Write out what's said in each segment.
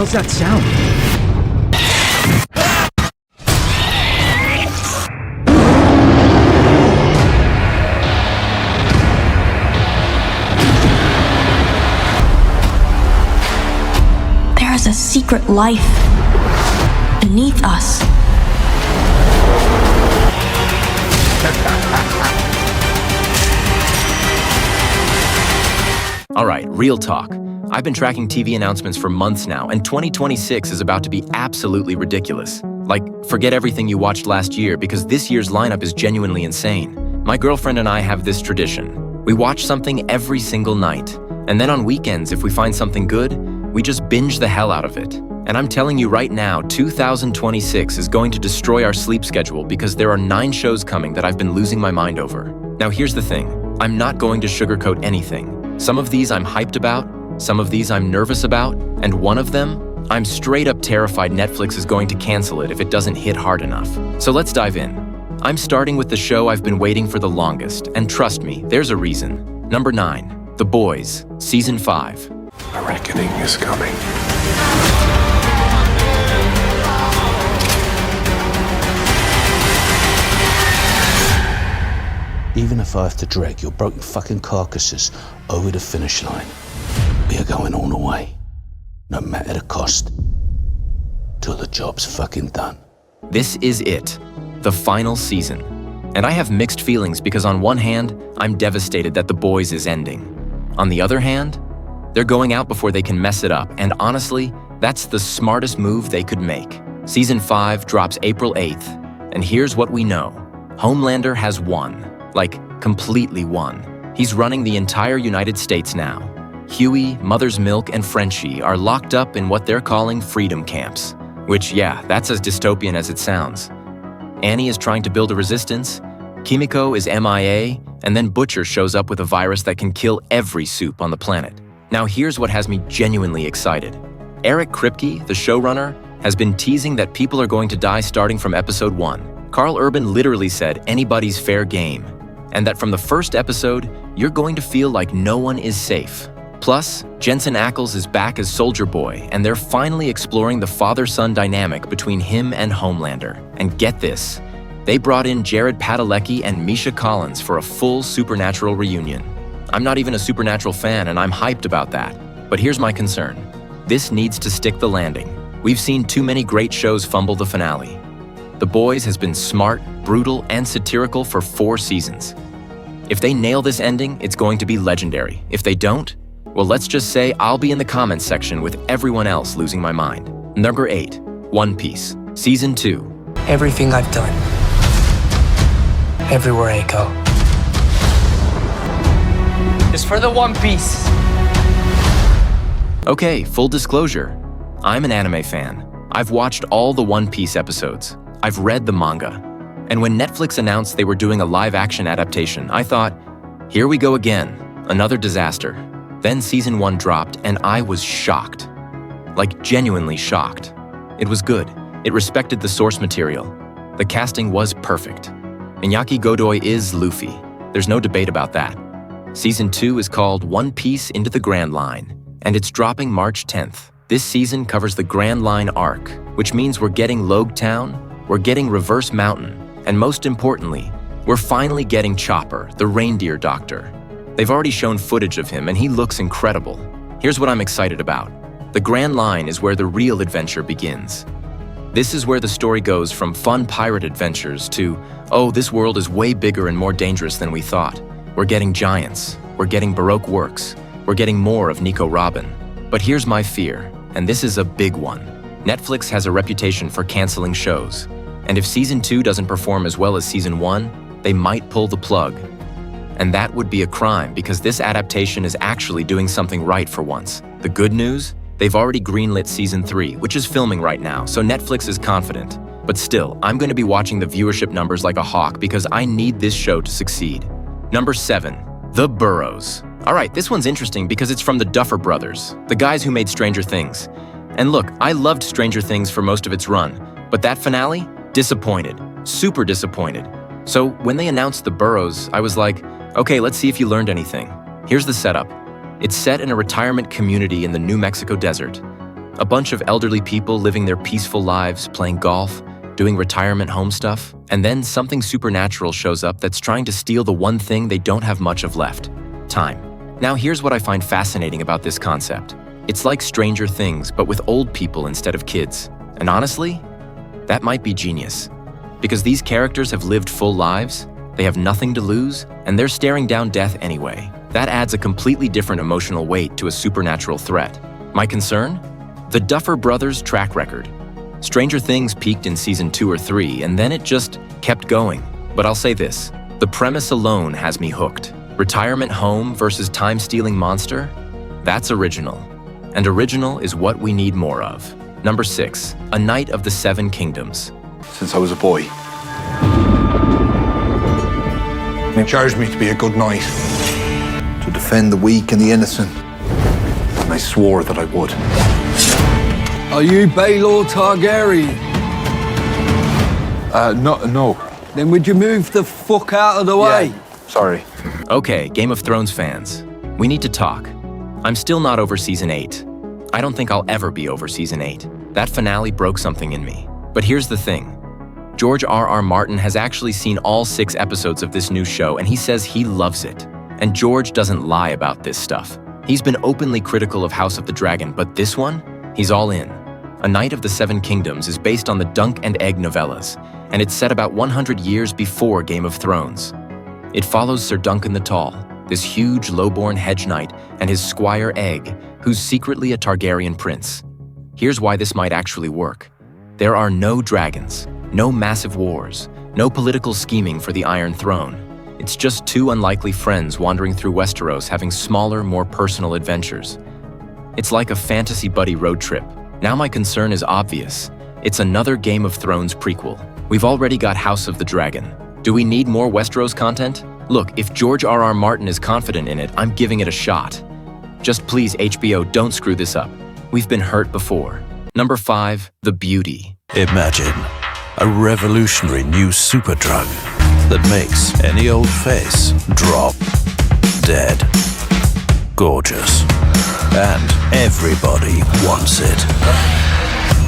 hell's that sound? There is a secret life beneath us. All right, real talk. I've been tracking TV announcements for months now, and 2026 is about to be absolutely ridiculous. Like, forget everything you watched last year because this year's lineup is genuinely insane. My girlfriend and I have this tradition. We watch something every single night, and then on weekends, if we find something good, we just binge the hell out of it. And I'm telling you right now, 2026 is going to destroy our sleep schedule because there are 9 shows coming that I've been losing my mind over. Now here's the thing, I'm not going to sugarcoat anything. Some of these I'm hyped about, some of these I'm nervous about, and one of them, I'm straight up terrified Netflix is going to cancel it if it doesn't hit hard enough. So let's dive in. I'm starting with the show I've been waiting for the longest, and trust me, there's a reason. Number 9, The Boys, Season 5. A reckoning is coming. Even if I have to drag your broken fucking carcasses over the finish line, we are going all the way, no matter the cost, till the job's fucking done. This is it, the final season. And I have mixed feelings because on one hand, I'm devastated that The Boys is ending. On the other hand, they're going out before they can mess it up, and honestly, that's the smartest move they could make. Season 5 drops April 8th, and here's what we know. Homelander has won. Like, completely won. He's running the entire United States now. Huey, Mother's Milk, and Frenchie are locked up in what they're calling freedom camps. Which, yeah, that's as dystopian as it sounds. Annie is trying to build a resistance, Kimiko is MIA, and then Butcher shows up with a virus that can kill every soup on the planet. Now here's what has me genuinely excited. Eric Kripke, the showrunner, has been teasing that people are going to die starting from episode 1. Carl Urban literally said anybody's fair game, and that from the first episode, you're going to feel like no one is safe. Plus, Jensen Ackles is back as Soldier Boy, and they're finally exploring the father-son dynamic between him and Homelander. And get this, they brought in Jared Padalecki and Misha Collins for a full Supernatural reunion. I'm not even a Supernatural fan, and I'm hyped about that. But here's my concern. This needs to stick the landing. We've seen too many great shows fumble the finale. The Boys has been smart, brutal, and satirical for 4 seasons. If they nail this ending, it's going to be legendary. If they don't, well, let's just say I'll be in the comments section with everyone else losing my mind. Number 8, One Piece, Season 2. Everything I've done, everywhere I go, is for the One Piece. Okay, full disclosure. I'm an anime fan. I've watched all the One Piece episodes. I've read the manga. And when Netflix announced they were doing a live-action adaptation, I thought, here we go again, another disaster. Then Season 1 dropped, and I was shocked. Like, genuinely shocked. It was good. It respected the source material. The casting was perfect. Iñaki Godoy is Luffy. There's no debate about that. Season 2 is called One Piece Into the Grand Line, and it's dropping March 10th. This season covers the Grand Line arc, which means we're getting Logue Town, we're getting Reverse Mountain, and most importantly, we're finally getting Chopper, the reindeer doctor. They've already shown footage of him, and he looks incredible. Here's what I'm excited about. The Grand Line is where the real adventure begins. This is where the story goes from fun pirate adventures to, oh, this world is way bigger and more dangerous than we thought. We're getting giants, we're getting Baroque works, we're getting more of Nico Robin. But here's my fear, and this is a big one. Netflix has a reputation for canceling shows, and if Season 2 doesn't perform as well as Season 1, they might pull the plug. And that would be a crime because this adaptation is actually doing something right for once. The good news? They've already greenlit Season 3, which is filming right now, so Netflix is confident. But still, I'm going to be watching the viewership numbers like a hawk because I need this show to succeed. Number 7, The Boroughs. All right, this one's interesting because it's from the Duffer brothers, the guys who made Stranger Things. And look, I loved Stranger Things for most of its run, but that finale? Disappointed. Super disappointed. So when they announced The Boroughs, I was like, okay, let's see if you learned anything. Here's the setup. It's set in a retirement community in the New Mexico desert. A bunch of elderly people living their peaceful lives, playing golf, doing retirement home stuff, and then something supernatural shows up that's trying to steal the one thing they don't have much of left: time. Now here's what I find fascinating about this concept. It's like Stranger Things, but with old people instead of kids. And honestly, that might be genius. Because these characters have lived full lives, they have nothing to lose, and they're staring down death anyway. That adds a completely different emotional weight to a supernatural threat. My concern? The Duffer brothers' track record. Stranger Things peaked in season 2 or 3, and then it just kept going. But I'll say this, the premise alone has me hooked. Retirement home versus time-stealing monster? That's original. And original is what we need more of. Number 6, A Knight of the Seven Kingdoms. Since I was a boy. They charged me to be a good knight, to defend the weak and the innocent, and I swore that I would. Are you Baelor Targaryen? No. Then would you move the fuck out of the way? Yeah, sorry. Okay, Game of Thrones fans, we need to talk. I'm still not over season 8. I don't think I'll ever be over season 8. That finale broke something in me. But here's the thing. George R.R. Martin has actually seen all 6 episodes of this new show, and he says he loves it. And George doesn't lie about this stuff. He's been openly critical of House of the Dragon, but this one, he's all in. A Knight of the Seven Kingdoms is based on the Dunk and Egg novellas, and it's set about 100 years before Game of Thrones. It follows Sir Duncan the Tall, this huge lowborn hedge knight, and his squire Egg, who's secretly a Targaryen prince. Here's why this might actually work. There are no dragons, no massive wars, no political scheming for the Iron Throne. It's just 2 unlikely friends wandering through Westeros having smaller, more personal adventures. It's like a fantasy buddy road trip. Now my concern is obvious. It's another Game of Thrones prequel. We've already got House of the Dragon. Do we need more Westeros content? Look, if George R.R. Martin is confident in it, I'm giving it a shot. Just please, HBO, don't screw this up. We've been hurt before. Number 5, The Beauty. Imagine a revolutionary new superdrug that makes any old face drop dead gorgeous. And everybody wants it.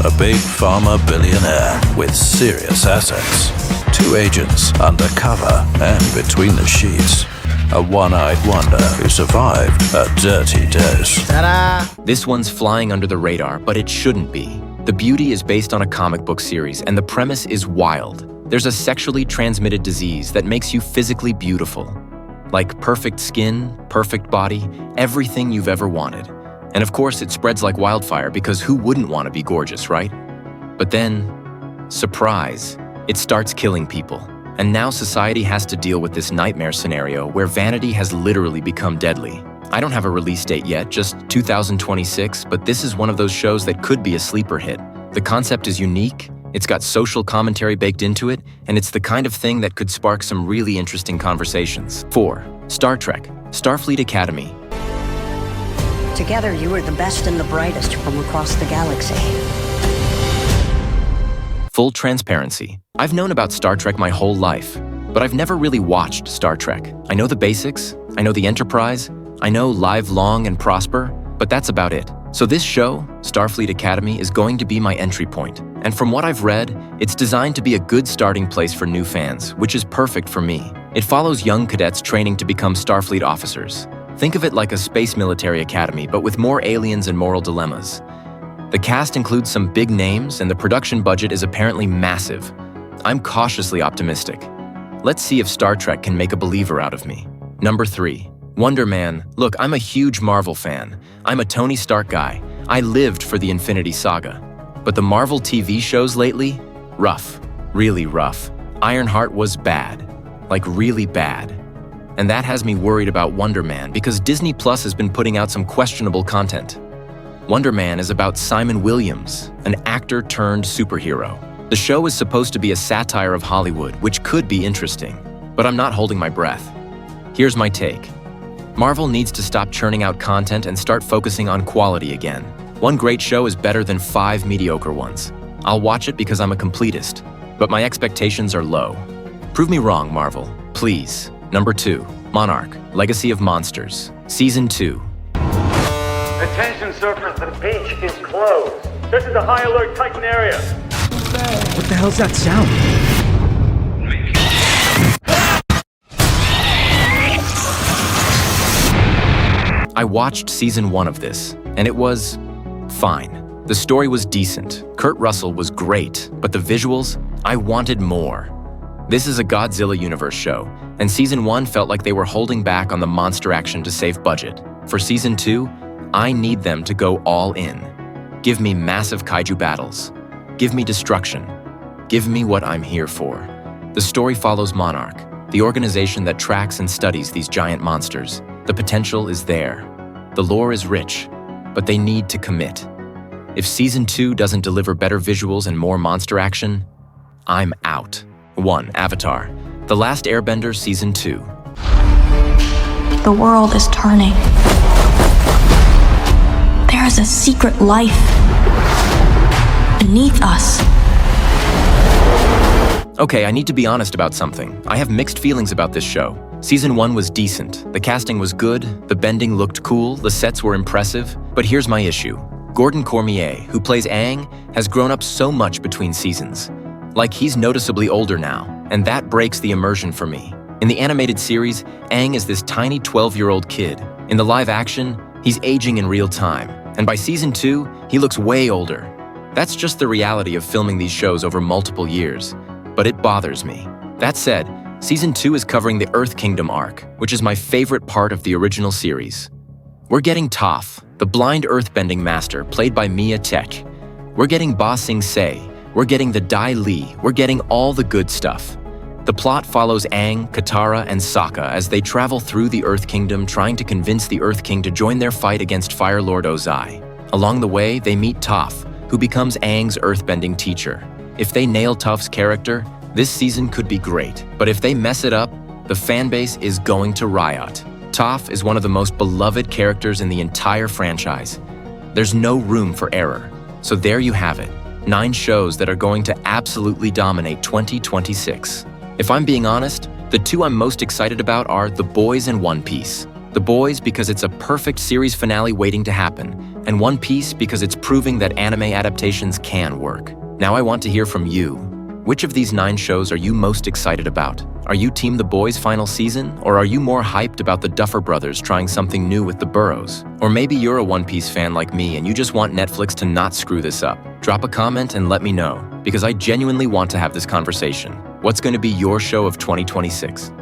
A big pharma billionaire with serious assets. 2 agents undercover and between the sheets. A one-eyed wonder who survived a dirty dose. Ta-da! This one's flying under the radar, but it shouldn't be. The Beauty is based on a comic book series, and the premise is wild. There's a sexually transmitted disease that makes you physically beautiful. Like perfect skin, perfect body, everything you've ever wanted. And of course, it spreads like wildfire because who wouldn't want to be gorgeous, right? But then, surprise, it starts killing people. And now society has to deal with this nightmare scenario where vanity has literally become deadly. I don't have a release date yet, just 2026, but this is one of those shows that could be a sleeper hit. The concept is unique, it's got social commentary baked into it, and it's the kind of thing that could spark some really interesting conversations. 4. Star Trek, Starfleet Academy. Together, you are the best and the brightest from across the galaxy. Full transparency. I've known about Star Trek my whole life, but I've never really watched Star Trek. I know the basics, I know the Enterprise, I know Live Long and Prosper, but that's about it. So this show, Starfleet Academy, is going to be my entry point. And from what I've read, it's designed to be a good starting place for new fans, which is perfect for me. It follows young cadets training to become Starfleet officers. Think of it like a space military academy, but with more aliens and moral dilemmas. The cast includes some big names, and the production budget is apparently massive. I'm cautiously optimistic. Let's see if Star Trek can make a believer out of me. Number 3. Wonder Man. Look, I'm a huge Marvel fan. I'm a Tony Stark guy. I lived for the Infinity Saga. But the Marvel TV shows lately? Rough. Really rough. Ironheart was bad. Like really bad. And that has me worried about Wonder Man because Disney Plus has been putting out some questionable content. Wonder Man is about Simon Williams, an actor turned superhero. The show is supposed to be a satire of Hollywood, which could be interesting, but I'm not holding my breath. Here's my take. Marvel needs to stop churning out content and start focusing on quality again. One great show is better than 5 mediocre ones. I'll watch it because I'm a completist, but my expectations are low. Prove me wrong, Marvel, please. Number 2, Monarch, Legacy of Monsters, Season 2. Attention surfers, the beach is closed. This is a high alert Titan area. What the hell's that sound? I watched season 1 of this, and it was fine. The story was decent, Kurt Russell was great, but the visuals, I wanted more. This is a Godzilla universe show, and season 1 felt like they were holding back on the monster action to save budget. For season 2, I need them to go all in. Give me massive kaiju battles. Give me destruction. Give me what I'm here for. The story follows Monarch, the organization that tracks and studies these giant monsters. The potential is there. The lore is rich, but they need to commit. If season 2 doesn't deliver better visuals and more monster action, I'm out. 1. Avatar. The Last Airbender Season 2. The world is turning. There is a secret life beneath us. Okay, I need to be honest about something. I have mixed feelings about this show. Season 1 was decent. The casting was good, the bending looked cool, the sets were impressive. But here's my issue. Gordon Cormier, who plays Aang, has grown up so much between seasons. Like, he's noticeably older now, and that breaks the immersion for me. In the animated series, Aang is this tiny 12-year-old kid. In the live action, he's aging in real time. And by season 2, he looks way older. That's just the reality of filming these shows over multiple years. But it bothers me. That said, season 2 is covering the Earth Kingdom arc, which is my favorite part of the original series. We're getting Toph, the blind earthbending master, played by Mia Tech. We're getting Ba Sing Se. We're getting the Dai Li. We're getting all the good stuff. The plot follows Aang, Katara, and Sokka as they travel through the Earth Kingdom trying to convince the Earth King to join their fight against Fire Lord Ozai. Along the way, they meet Toph, who becomes Aang's earthbending teacher. If they nail Toph's character, this season could be great. But if they mess it up, the fanbase is going to riot. Toph is one of the most beloved characters in the entire franchise. There's no room for error. So there you have it. 9 shows that are going to absolutely dominate 2026. If I'm being honest, the 2 I'm most excited about are The Boys and One Piece. The Boys because it's a perfect series finale waiting to happen, and One Piece because it's proving that anime adaptations can work. Now I want to hear from you. Which of these 9 shows are you most excited about? Are you Team The Boys' final season, or are you more hyped about the Duffer brothers trying something new with the Boroughs? Or maybe you're a One Piece fan like me and you just want Netflix to not screw this up. Drop a comment and let me know, because I genuinely want to have this conversation. What's going to be your show of 2026?